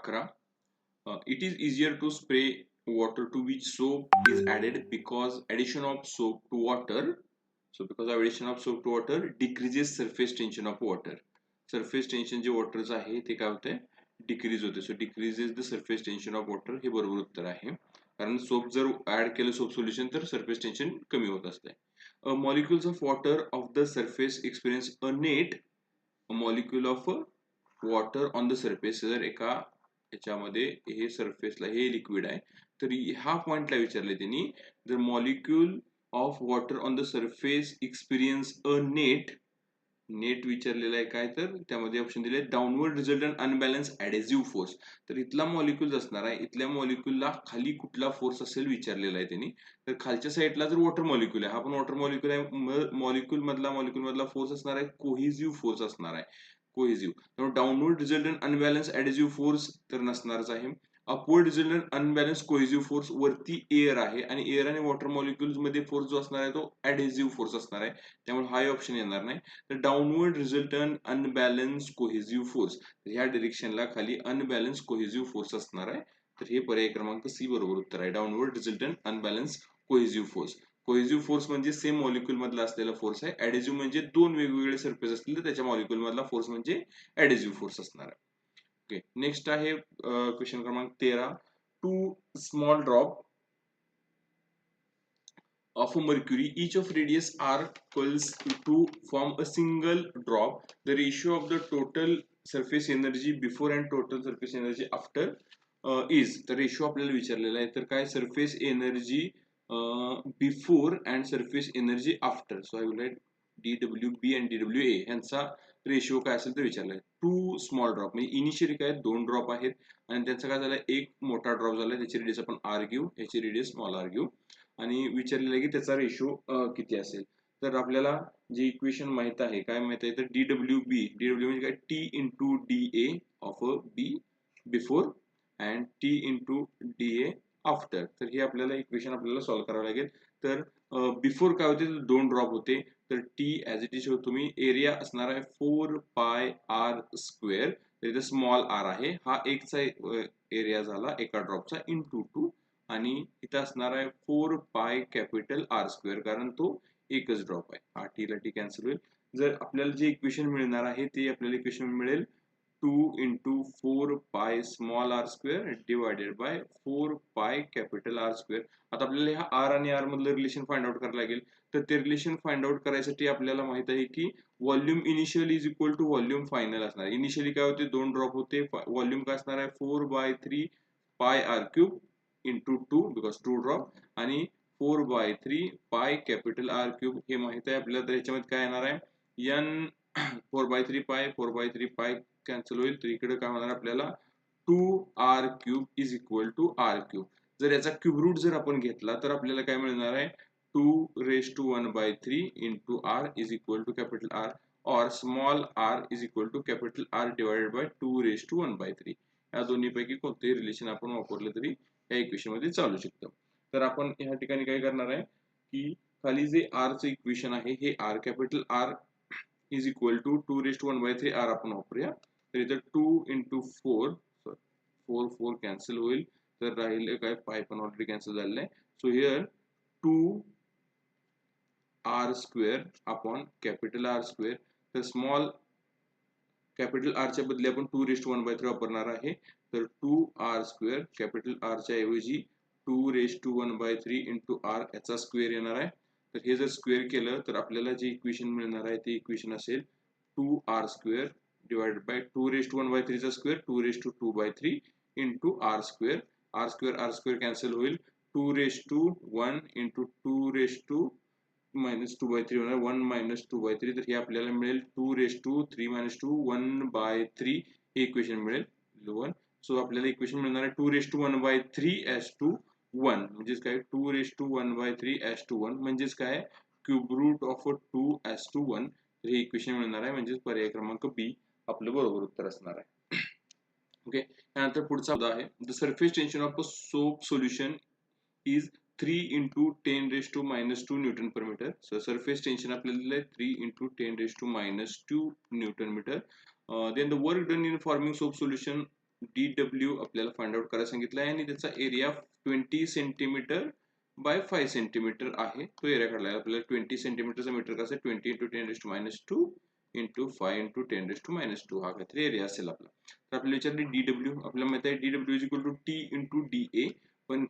11. It is easier to spray water to which soap is added because addition of soap to water. So because of addition of soap to water decreases surface tension of water. Surface tension जे वॉटरचं आहे ते काय होते decrease होते. So decreases the surface tension of water हे बरोबर उत्तर आहे. कारण सोप जर ऍड केलं सोप सोल्युशन तर सरफेस टेन्शन कमी होत असते. Molecules of water of the surface experience a net molecule of water on the surface. जर एका याच्यामध्ये हे सरफेसला हे लिक्विड आहे तर ह्या पॉइंटला विचारले त्यांनी जर molecule of water on the surface experience a net विचारलेला आहे काय तर त्यामध्ये ऑप्शन दिले डाऊनवर्ड रिझल्टंट अनबॅलन्स ऍडेसिव्ह फोर्स. तर इथला मॉलिक्यूल असणार आहे. इथल्या मॉलिक्यूलला खाली कुठला फोर्स असेल विचारलेला आहे त्यांनी. तर खालच्या साईडला जर वॉटर मॉलिक्यूल आहे हा पण वॉटर मॉलिक्यूल आहे मॉलिक्यूल मधला फोर्स असणार आहे कोहेसिव्ह फोर्स असणार आहे. कोहेसिव्ह त्यामुळे डाऊनवर्ड रिझल्टंट अनबॅलन्स ऍडेसिव्ह फोर्स तर नसणारच आहे. Upward resultant unbalance cohesive force वरती एअर आहे आणि एअर आणि वॉटर मॉलिक्युल्स मध्ये फोर्स जो असणार आहे तो ऍडेसिव्ह फोर्स असणार आहे. त्यामुळे हा ऑप्शन येणार नाही. तर downward resultant unbalance cohesive force ह्या डिरेक्शनला खाली अनबॅलन्स कोहेसिव्ह फोर्स असणार आहे. तर हे पर्याय क्रमांक सी बरोबर उत्तर आहे. Downward resultant unbalance cohesive force. Cohesive force म्हणजे सेम मॉलिक्यूल मधला असलेला फोर्स आहे. ऍडेसिव्ह म्हणजे दोन वेगवेगळे सरफेस असतील तर त्याच्या मॉलिक्यूल मधला फोर्स म्हणजे ऍडेसिव्ह फोर्स असणार आहे. ओके नेक्स्ट आहे क्वेश्चन क्रमांक 13. Two small drop of mercury each of radius r equals to form a single drop. The ratio of the total surface energy before and total surface energy after is. तर ratio आपल्याला विचारलेला आहे तर काय surface energy before and surface energy after. So I will write DWB and DWA यांचा ratio काय असेल तर विचारलाय. टू स्मॉल ड्रॉप म्हणजे इनिशियली काय दोन ड्रॉप आहेत आणि त्यांचा काय झालं एक मोठा ड्रॉप झाला त्याची रेडियस आपण आर घेऊ याची रेडियस स्मॉल आर घेऊ आणि विचारलेलं आहे की त्याचा रेशो किती असेल. तर आपल्याला जे इक्वेशन माहित आहे काय माहित आहे तर DWB म्हणजे काय T into DA of B before and T into DA after. तर हे आपल्याला इक्वेशन आपल्याला सॉल्व्ह करावं लागेल. तर बिफोर काय होते तर दोन ड्रॉप होते तर टी ऍज इट इज होतो मी एरिया असणार आहे 4 पाय आर स्क्वेअर. तर इथे स्मॉल आर आहे हा एकचा एरिया झाला एका ड्रॉपचा इंटू 2 आणि इथं असणार आहे 4 पाय कॅपिटल आर स्क्वेअर कारण तो एकच ड्रॉप आहे. हा टी ला टी कॅन्सल होईल. जर आपल्याला जे इक्वेशन मिळणार आहे ते आपल्याला इक्वेशन मिळेल 2 into 4 pi small r square divided by 4 pi capital R square. आता आपल्याला ह्या R आणि R मधलं रिलेशन फाइंड आउट करायला लागेल. तर ते रिलेशन फाइंड आउट करायसाठी आपल्याला माहित आहे की volume initial is equal to volume final असणार. इनिशियली काय होते दोन ड्रॉप होते व्हॉल्यूम काय असणार आहे 4/3 pi r cube into 2 because 2 drop आणि 4/3 पाय कॅपिटल आर क्यूब हे माहित आहे आपल्याला. तर याच्यामध्ये काय येणार आहे n 4/3 पाय 4/3 पाय कॅन्सल होईल तर इकडे काय होणार आपल्याला 2r cube is equal to r cube. जर याचा क्यूब रूट जर आपण घेतला तर आपल्याला काय मिळणार आहे 2⁻⁴ into r is equal to capital R और small r is equal to capital R divided by 2⁻⁴. या दोन्ही पैकी कोणतेही रिलेशन आपण वापरले तरी या इक्वेशन मध्ये चालू शकतं. तर आपण या ठिकाणी काय करणार आहे की खाली जे r चे इक्वेशन आहे हे r capital R is equal to 2⁻⁴ r आपण वापरूया. तर इथं 2 into 4 4 कॅन्सल होईल तर राहिले काय पाय पण ऑलरेडी कॅन्सल झालेलं आहे. So here 2r square upon capital R square. तर स्मॉल कॅपिटल R च्या बदली आपण 2⁻⁴ वापरणार आहे. तर 2r स्क्वेअर कॅपिटल R च्या ऐवजी 2⁻⁴ इंटू R याचा स्क्वेअर येणार आहे. तर हे जर स्क्वेअर केलं तर आपल्याला जे इक्वेशन मिळणार आहे ते इक्वेशन असेल 2r स्क्वेअर divided by 2⁻⁴ चा square 2⁻² into r square. r square cancel होईल 2⁻1 into 2⁻2 होणार 1 - 2/3. तर हे आपल्याला मिळेल 2⁻3 - 2 1/3 हे इक्वेशन मिळेल 1. सो आपल्याला इक्वेशन मिळणार आहे 2⁻⁴ as to 1 म्हणजेच काय 2⁻⁴ as to 1 म्हणजेच काय cube root of 2 as to 1. हे इक्वेशन मिळणार आहे म्हणजेच पर्याय क्रमांक बी आपलं बरोबर उत्तर असणार आहे. ओके त्यानंतर पुढचा मुद्दा आहे the surface tension of a soap solution is 3 into 10⁻² newton per metre. So surface tension आपल्याला दिलं आहे 3 into 10⁻² newton metre. Then the work done in forming soap solution DW आपल्याला फाइंड आउट करायला सांगितलं आहे आणि त्याचा एरिया 20 सेंटीमीटर बाय 5 सेंटीमीटर आहे. तो एरिया काढला आहे आपल्याला. 20 सेंटीमीटरचा मीटर कसं आहे 20 × 10⁻² इंटू 5 × 10⁻². हा काहीतरी एरिया असेल आपला. तर आपल्याला विचारले DW. आपल्याला माहिती आहे DW is equal to T into DA. पण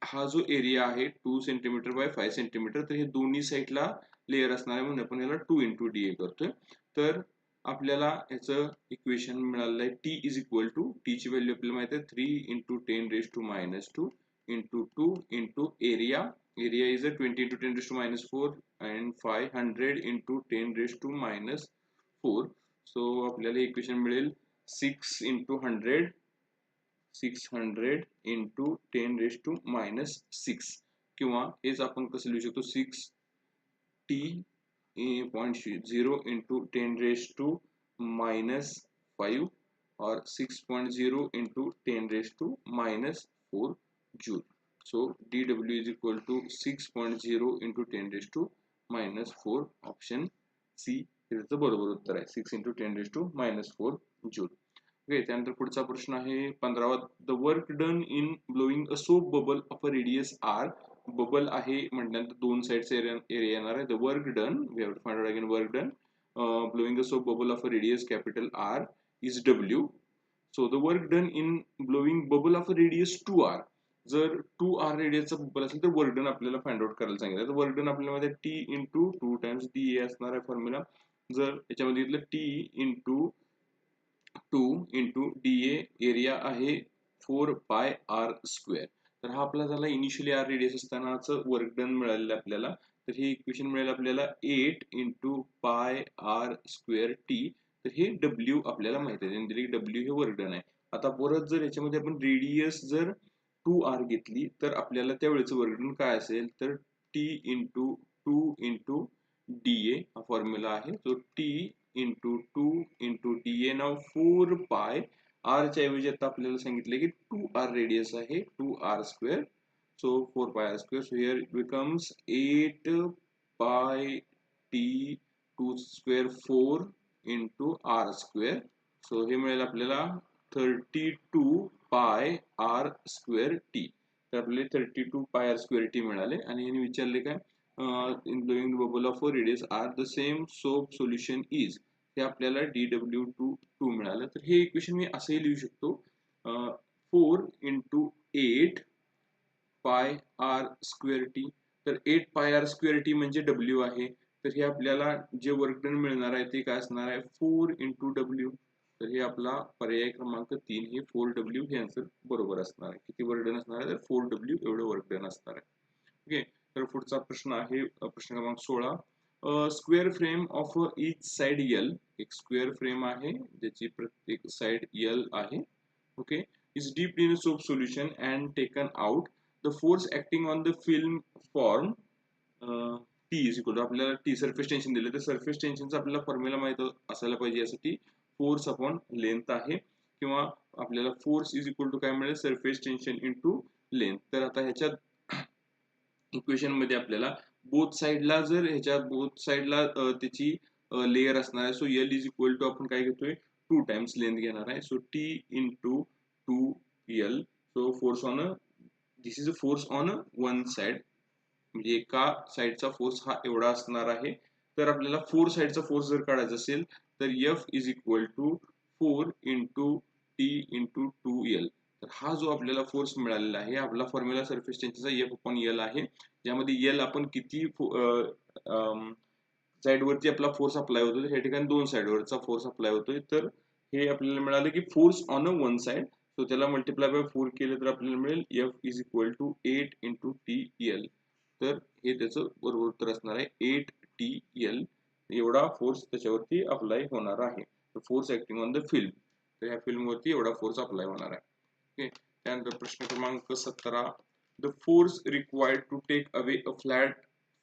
हा जो एरिया आहे 2 सेंटीमीटर बाय 5 सेंटीमीटर, तर हे दोन्ही साईडला लेअर असणार आहे म्हणून आपण याला 2 इंटू DA करतोय. तर आपल्याला याचं इक्वेशन मिळालेलं आहे T is equal to, T ची व्हॅल्यू आपल्याला माहिती आहे 3 × 10⁻² into 2 into area. Area is 20 × 10⁻4 and 500 into 10⁻⁴. So आपल्याला इक्वेशन मिळेल 600 इंटू 10⁻⁶, किंवा हेच आपण कसं लिहू शकतो 6t.0 इंटू 10⁻⁵ और 6.0 into 10⁻⁴ joule. So DW is equal to 6.0 into 10⁻⁴. Option C त्याचं बरोबर उत्तर आहे. 6 इंटू 10⁻⁴ जूल. ओके, त्यानंतर पुढचा प्रश्न आहे 15वा. The work done in blowing a soap bubble of a radius R. Bubble आहे म्हटल्यानंतर दोन साइडचा एरिया येणार आहे. The work done, we have to find out again work done blowing a soap bubble of a radius capital R is W. So the work done in blowing bubble of a radius 2r. जर 2r रेडियसचा bubble असेल तर work done आपल्याला find out करायला सांगितलं. तर work done आपल्यामध्ये T into 2 times DA असणार आहे फॉर्म्युला. जर याच्यामध्ये घेतलं T into 2 into DA, area आहे 4πr². तर हा आपला झाला इनिशियली आर रेडियस असतानाच वर्क डन मिळालेलं आपल्याला. तर हे इक्वेशन मिळेल आपल्याला 8 इंटू πr²T. तर हे W आपल्याला माहिती आहे, W हे वर्क डन आहे. आता परत जर याच्यामध्ये आपण रेडियस जर 2r घेतली तर आपल्याला त्यावेळेचं वर्क डन काय असेल, तर T इंटू 2 इंटू DA हा फॉर्म्युला आहे. तो T इंटू 2 इंटू DA. नाव 4π r च्या ऐवजी आता आपल्याला सांगितलं की 2r रेडियस आहे 2r². So 4πr². So here it becomes 8πt² 4 into r². So हे मिळेल आपल्याला 32πr²T. तर आपल्याला 32πr²T मिळाले. आणि यांनी विचारले काय, in blowing the bubble of a radius r the same soap solution is. हे आपल्याला DW2 मिळालं. तर हे इक्वेशन मी असंही लिहू शकतो 4 इंटू 8πr²T. तर 8πr²T म्हणजे W आहे. तर हे आपल्याला जे वर्क डन मिळणार आहे ते काय असणार आहे 4 इंटू W. तर हे आपला पर्याय क्रमांक 3 हे 4W हे आन्सर बरोबर असणार आहे. किती वर्क डन असणार आहे तर 4W एवढं वर्क डन असणार आहे. ओके, तर पुढचा प्रश्न आहे प्रश्न क्रमांक 16. Square frame of each side L. एक स्क्वेअर फ्रेम आहे ज्याची प्रत्येक साइड L आहे. Okay, is dip in soap solution and taken out. The force acting on the film form T is equal to, आपल्याला T सरफेस टेन्शन दिले तर surface टेन्शनचा आपल्याला formula माहित असायला पाहिजे. यासाठी फोर्स अपॉन लेंथ आहे, किंवा आपल्याला फोर्स इज इक्वल टू काय मिळेल सरफेस टेन्शन इंटू लेंथ. तर आता ह्याच्यात इक्वेशन मध्ये आपल्याला बोथ साइडला जर ह्याच्या बोथ साइडला त्याची लेयर असणार आहे. So L is equal to आपण काय घेतोय 2 टाइम्स लेंथ घेणार आहे. So T into 2L. So force on this is a force on one side, म्हणजे एका साइडचा फोर्स हा एवढा असणार आहे. तर आपल्याला 4 साइडचा फोर्स जर काढायचा असेल तर F is equal to 4 into T into 2L. तर हा जो आपल्याला फोर्स मिळालेला आहे आपला फॉर्म्युला सरफेस टेन्शनचा F अपॉन L आहे, ज्यामध्ये L आपण किती साइड वरती आपला फोर्स अप्लाय होतो, या ठिकाणी 2 साइड वरचा फोर्स अप्लाय होतोय. तर हे आपल्याला मिळालं की force on a one side. So त्याला मल्टिप्लाय बाय 4 केलं तर आपल्याला मिळेल F is equal to 8 into TL. तर हे त्याचं बरोबर उत्तर असणार आहे 8TL. एवढा फोर्स त्याच्यावरती अप्लाय होणार आहे. Force acting on the film, तर ह्या फिल्म वरती एवढा फोर्स अप्लाय होणार आहे. ओके, त्यानंतर प्रश्न क्रमांक 17. The force required to take away a flat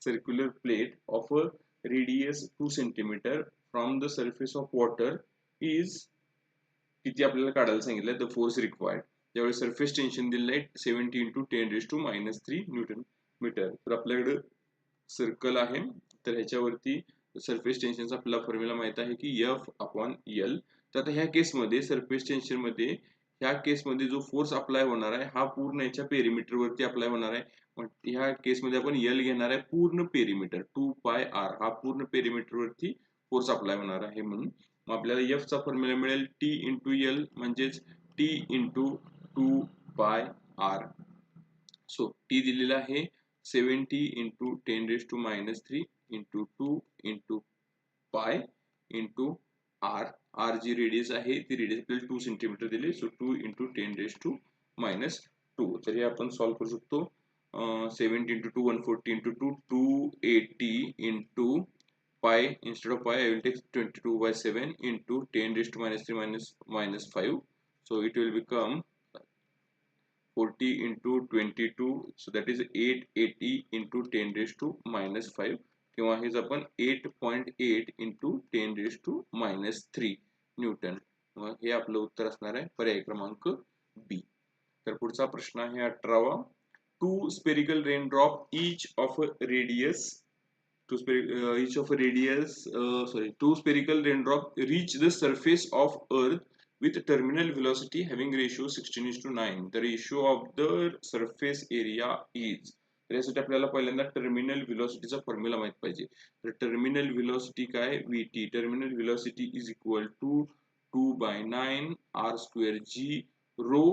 circular plate of a radius 2 centimetre from the surface of water is. किती आपल्याला काढायला सांगितलंय द फोर्स रिक्वायर्ड. त्यावेळी सरफेस टेन्शन दिलेलं आहे 70 इंटू 10⁻³ न्यूटन मीटर. तर आपल्याकडे सर्कल आहे, तर ह्याच्यावरती सरफेस टेन्शनचा आपला फॉर्म्युला माहित आहे की F अपॉन L. तर आता ह्या केसमध्ये सरफेस टेन्शन मध्ये ह्या केसमध्ये जो फोर्स अप्लाय होणार आहे हा पूर्ण याच्या पेरिमीटर वरती अप्लाय होणार आहे. पण ह्या केसमध्ये आपण एल घेणार आहे पूर्ण पेरिमीटर 2 पाय आर हा पूर्ण पेरिमीटर वरती फोर्स अप्लाय होणार आहे म्हणून मग आपल्याला एफ चा फॉर्म्युला मिळेल टी इंटू एल म्हणजेच T into 2 pi R. So T दिलेला आहे 70 into 10⁻³ into 2 into pi into R. R जी रेडियस आहे ती रेडियस आपल्याला 2 सेंटीमीटर दिली. So 2 into 10⁻². तर हे आपण सॉल्व्ह करू शकतो. 70 into 2 140 into 2 280 into pi. Instead of pi I will take 22/7 into 10⁻³ minus 5. So it will become 40 into 22, so that is 880 into 10⁻⁻5 किंवा हेच आपण 8.8 into 10⁻³ न्यूटन. हे आपलं उत्तर असणार आहे पर्याय क्रमांक बी. तर पुढचा प्रश्न आहे 18वा. Two spherical rain drop each of two spherical raindrop reach the surface of earth with terminal velocity having ratio 16:9. The ratio of the surface area is. तर यासाठी आपल्याला पहिल्यांदा टर्मिनल व्हेलॉसिटीचा फॉर्म्युला माहित पाहिजे. तर टर्मिनल व्हेलॉसिटी काय vt. Terminal velocity is equal to 2/9 r² g rho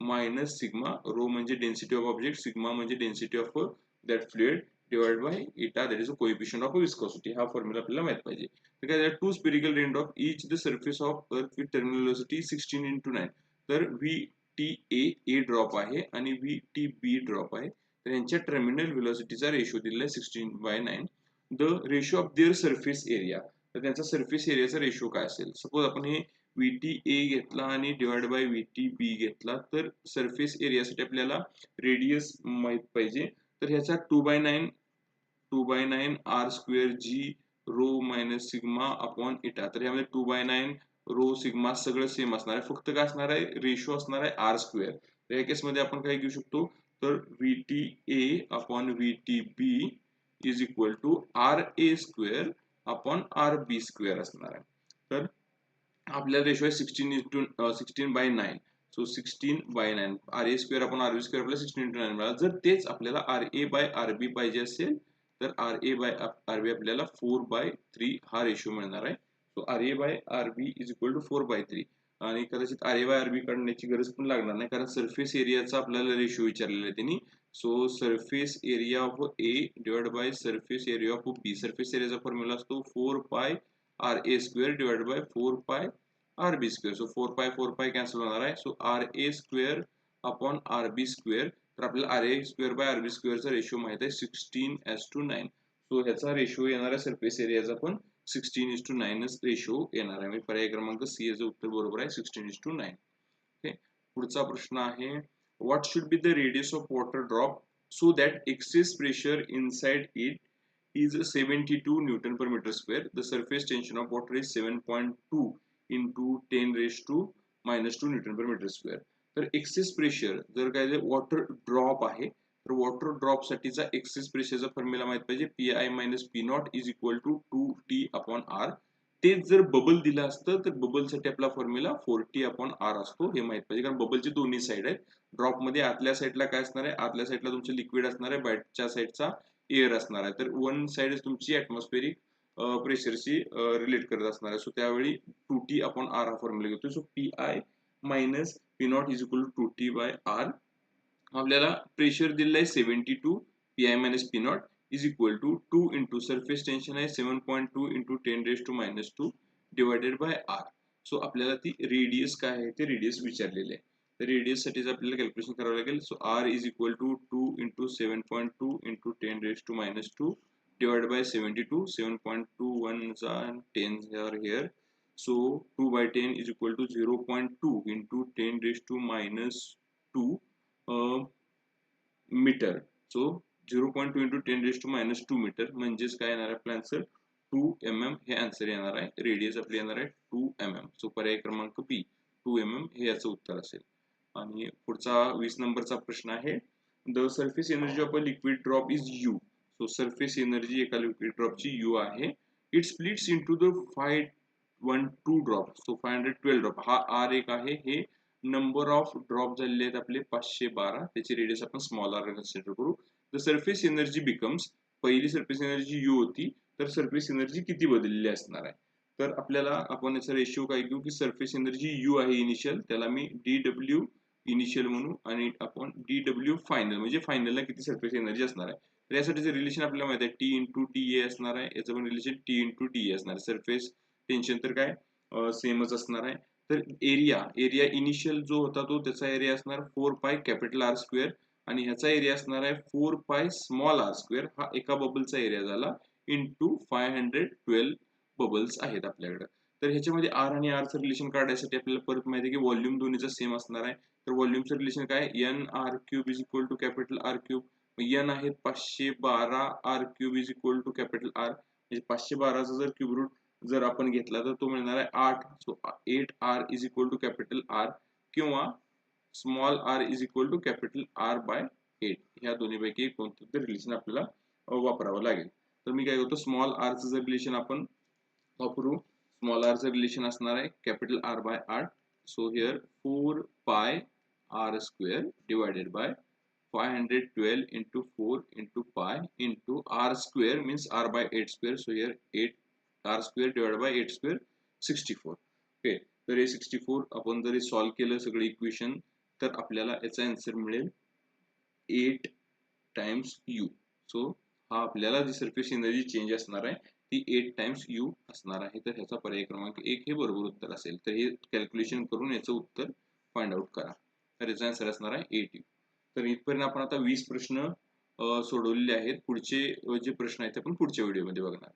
minus sigma. Rho म्हणजे density of object, sigma म्हणजे density of that fluid divided by eta, that is the coefficient of viscosity. हा formula आपल्याला माहित पाहिजे. तर काय two spherical raindrop each the surface of earth with terminal velocity 16:9. तर VTA drop आहे आणि VTB ड्रॉप आहे. तर यांच्या टर्मिनल व्हेलॉसिटीचा रेशो दिलेला आहे 16/9. The ratio of their surface area. तर त्यांचा सरफेस एरियाचा रेशो काय असेल. सपोज आपण हे VTA घेतला आणि डिवाइड बाय VTB घेतला तर सरफेस एरियासाठी आपल्याला रेडियस माहित पाहिजे. तर ह्याचा 2/9 r² g rho minus sigma upon eta. तर यामध्ये 2/9 रो सिग्मा सगळं सेम असणार आहे. फक्त काय असणार आहे रेशो असणार आहे r². तर या केसमध्ये आपण काय घेऊ शकतो तर VTA upon VTB is equal to RA² upon RB² असणार आहे. तर आपल्याला रेशो आहे 16/9. सो 16/9 RA² अपॉन RB² आपल्याला 16:9 मिळाला. जर तेच आपल्याला RA/RB पाहिजे असेल तर RA/RB आपल्याला 4/3 हा रेशो मिळणार आहे. So RA/RB is equal to 4/3. आणि कदाचित RA/RB काढण्याची गरज पण लागणार नाही कारण सरफेस एरियाचा आपल्याला रेशो विचारलेला आहे त्यांनी. So surface area of A divide by surface area of B. Surface एरियाचा फॉर्म्युला असतो 4π RA² divide by 4π RB². So 4π cancel होणार आहे. So RA² upon RB². तर आपल्याला RA²/RB² चा रेशो माहित आहे 16:9. सो ह्याचा रेशो येणार आहे सरफेस एरियाचा पण 16:9 रेशो येणार आहे. म्हणजे पर्याय क्रमांक सी याचं उत्तर बरोबर आहे 16:9. ओके. पुढचा प्रश्न आहे what should be the radius of water drop so that excess pressure inside it is 72 Newton per meter square. The surface tension of water is 7.2 into 10⁻⁻² Newton per meter square. तर excess pressure जर काय water drop आहे तर water drop साठीचा excess प्रेशरचा formula माहित पाहिजे PI - P0 is equal to 2T upon R. तेच जर बबल दिलं असतं तर बबल साठी आपला फॉर्म्युला 4T अपॉन R असतो. हे माहित पाहिजे कारण बबलचे दोन्ही साइड आहेत. ड्रॉप मध्ये आतल्या साइडला काय असणार आहे आतल्या साइडला तुमचं लिक्विड असणार आहे बाहेरच्या साइडचा एअर असणार आहे. तर वन साइड तुमची ऍटमॉस्फेरिक प्रेशरशी रिलेट करत असणार आहे. सो त्यावेळी 2T अपॉन R हा फॉर्म्युला घेतो. So PI - P0 is equal to 2T/R. आपल्याला प्रेशर दिलेलं आहे 72. PI - P0 is equal to 2 into surface tension आहे 7.2 into 10⁻² divided by R. So आपल्याला ती रेडियस काय आहे ते रेडियस विचारलेले आहे. तर रेडियस साठी आपल्याला कॅल्क्युलेशन करावं लागेल. So R is equal to 2 into 7.2 into 10⁻² divided by 72. 7.2 1s and 10s are here. So 2/10 is equal to 0.2 into 10⁻² metre. So 0.2 into 10⁻² metre म्हणजेच काय येणार आहे आपला आन्सर 2 mm हे आन्सर येणार आहे. रेडियस आपली येणार आहे 2 mm. सो पर्याय क्रमांक बी 2 mm हे याचं उत्तर असेल. आणि पुढचा 20 नंबरचा प्रश्न आहे the surface energy of a liquid drop is U. So surface energy एका लिक्विड ड्रॉपची U आहे. It splits into the 512 drop, so 512 drop हा आर एक आहे, हे नंबर ऑफ ड्रॉप झालेले आहेत आपले 512, त्याची रेडियस आपण स्मॉल आर कन्सिडर करू. द सरफेस एनर्जी बिकम्स, पहिली सरफेस एनर्जी यू होती, तर सरफेस एनर्जी किती बदललेली असणार आहे. तर आपल्याला आपण याचा रेशिओ काय घेऊ की सरफेस एनर्जी यू आहे इनिशियल, त्याला मी dw इनिशियल म्हणू, आणि आपण dw फायनल म्हणजे फायनलला किती सरफेस एनर्जी असणार आहे. तर यासाठीचं रिलेशन आपल्याला माहिती आहे, टी इंटू टी ए असणार आहे, याचं पण relation T into T A असणार आहे. सरफेस टेन्शन तर काय सेमच असणार आहे. तर एरिया इनिशियल जो होता तो त्याचा एरिया असणार 4 पाय कॅपिटल आर स्क्वेअर, आणि ह्याचा एरिया असणार आहे 4 पाय स्मॉल आर स्क्वेअर, हा एका बबलचा एरिया झाला, इंटू 512 बबल्स आहेत आपल्याकडे. तर ह्याच्यामध्ये आर आणि आरचं रिलेशन काढण्यासाठी आपल्याला परत माहिती आहे की व्हॉल्यूम दोन्हीचा सेम असणार आहे. तर व्हॉल्यूमचं रिलेशन काय, N R cube is equal to capital R cube. N आहे 512, R cube is equal to capital R, म्हणजे 512चा जर क्यूब रूट जर आपण घेतला तर तो मिळणार आहे 8, so 8 R is equal to capital R, किंवा small R is equal to capital R by 8. ह्या दोन्हीपैकी कोणतं तरी रिलेशन आपल्याला वापरावं लागेल. तर मी काय करतो, स्मॉल आरचं जर रिलेशन आपण वापरू, स्मॉल आरचं रिलेशन असणार आहे capital R by 8, so here 4 pi R square divided by 512 into 4 into pi into r square means r by 8 square, so here 8 r square divided by 8 square 64. Okay, तर हे 64 आपण जरी solve केलं सगळे equation तर आपल्याला याचा आन्सर मिळेल 8 टाइम्स u. सो हा आपल्याला जी सरफेस एनर्जी चेंज असणार आहे ती 8 टाइम्स u असणार आहे. तर ह्याचा पर्याय क्रमांक 1 हे बरोबर उत्तर असेल. तर हे कॅल्क्युलेशन करून याचं उत्तर फाइंड आउट करा. तर याचा आन्सर असणार आहे 8u. तर इथपर्यंत आपण आता 20 प्रश्न सोडवलेले आहेत. पुढचे जे प्रश्न आहेत ते आपण पुढच्या व्हिडिओमध्ये बघणार.